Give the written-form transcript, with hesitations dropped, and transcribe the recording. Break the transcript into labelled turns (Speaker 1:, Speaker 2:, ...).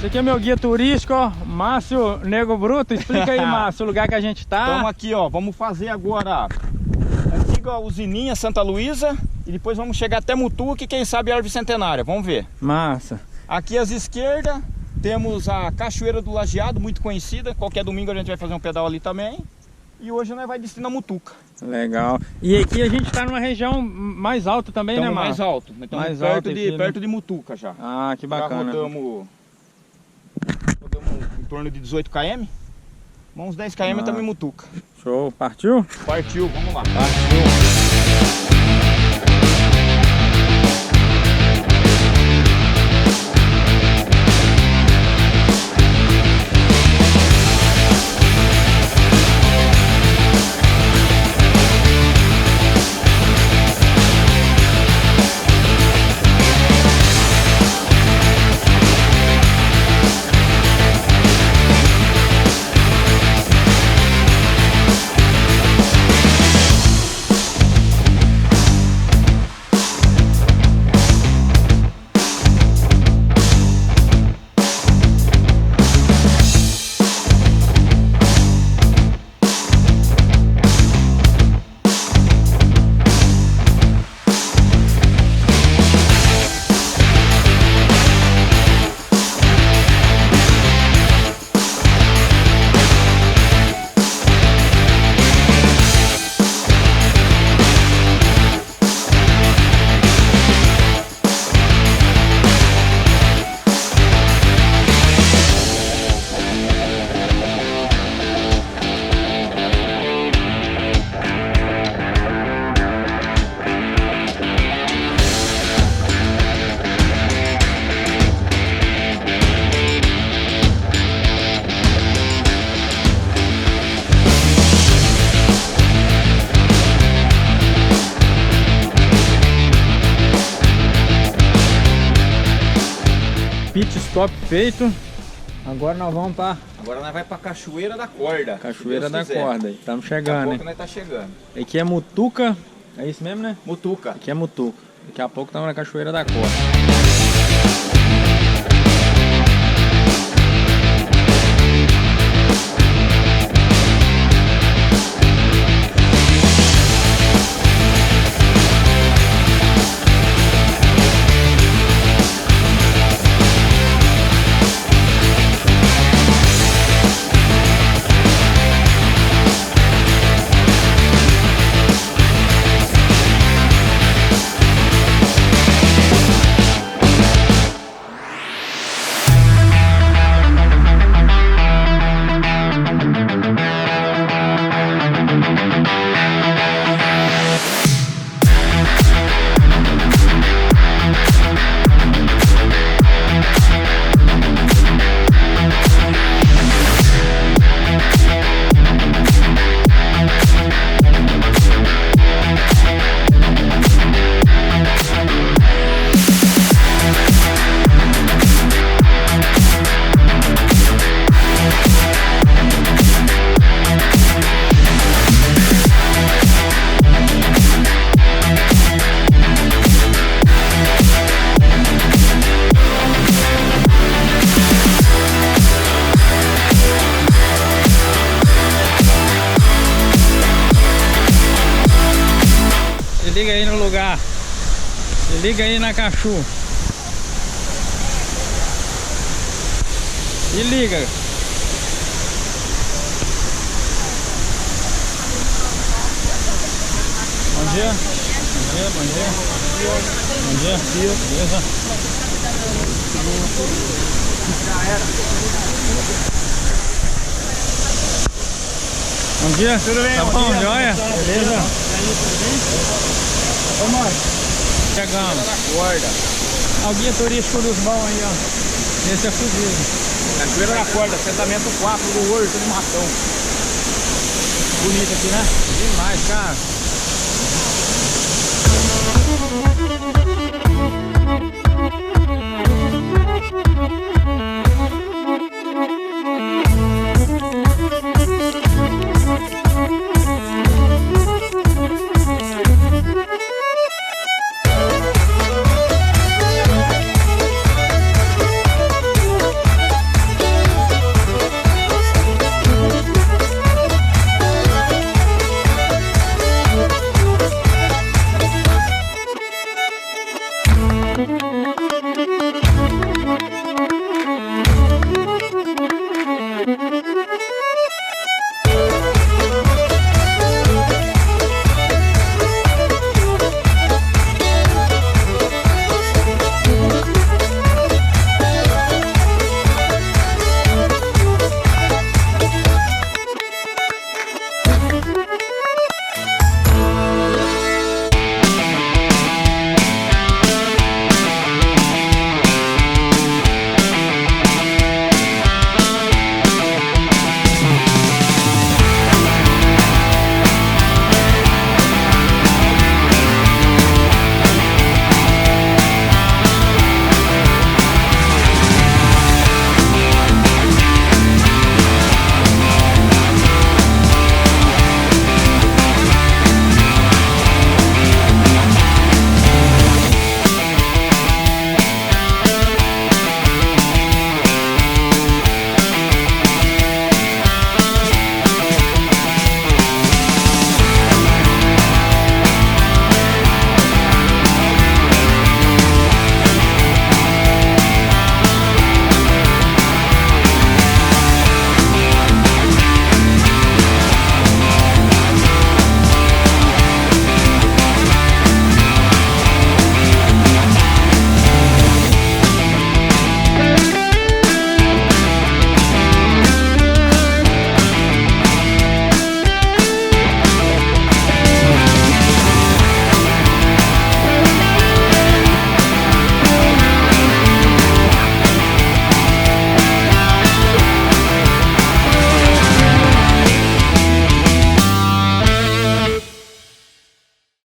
Speaker 1: Esse aqui é meu guia turístico, ó, Márcio Nego Bruto. Explica aí, Márcio, o lugar que a gente tá.
Speaker 2: Estamos aqui, ó, vamos fazer agora a antiga usininha Santa Luísa e depois vamos chegar até Motuca e quem sabe a árvore centenária, vamos ver.
Speaker 1: Massa.
Speaker 2: Aqui às esquerdas temos a Cachoeira do Lajeado, muito conhecida. Qualquer domingo a gente vai fazer um pedal ali também. E hoje nós vamos destinar a Motuca.
Speaker 1: Legal. E aqui a gente tá numa região mais alta também, né, Márcio?
Speaker 2: Mais alto. Nós estamos
Speaker 1: Mais alto aqui,
Speaker 2: perto de Motuca já.
Speaker 1: Ah, que bacana.
Speaker 2: Já rodamos em torno de 18 km. Uns 10 km estamos em Motuca.
Speaker 1: Show. Partiu?
Speaker 2: Partiu, vamos lá.
Speaker 1: Partiu. Pit stop feito. Agora nós vamos para...
Speaker 2: Agora nós vamos para Cachoeira da Corda.
Speaker 1: Cachoeira da Corda. Estamos chegando, hein?
Speaker 2: Daqui a pouco nós tá chegando.
Speaker 1: Aqui é Motuca. É isso mesmo, né?
Speaker 2: Motuca.
Speaker 1: Aqui é Motuca. Daqui a pouco estamos na Cachoeira da Corda. Se liga aí no lugar. Se liga aí na Cachu. Se liga. Bom dia. Bom dia, bom dia. Bom dia. Beleza? Bom dia. Tudo bem? Tá bom, joia? Beleza? Ô, Márcio. Chegamos. Da Corda. O guia turístico dos bons aí, ó. Esse é fudido.
Speaker 2: Cachoeira da Corda, assentamento 4 do Hoje, do Matão. Bonito aqui, né?
Speaker 1: Demais, cara.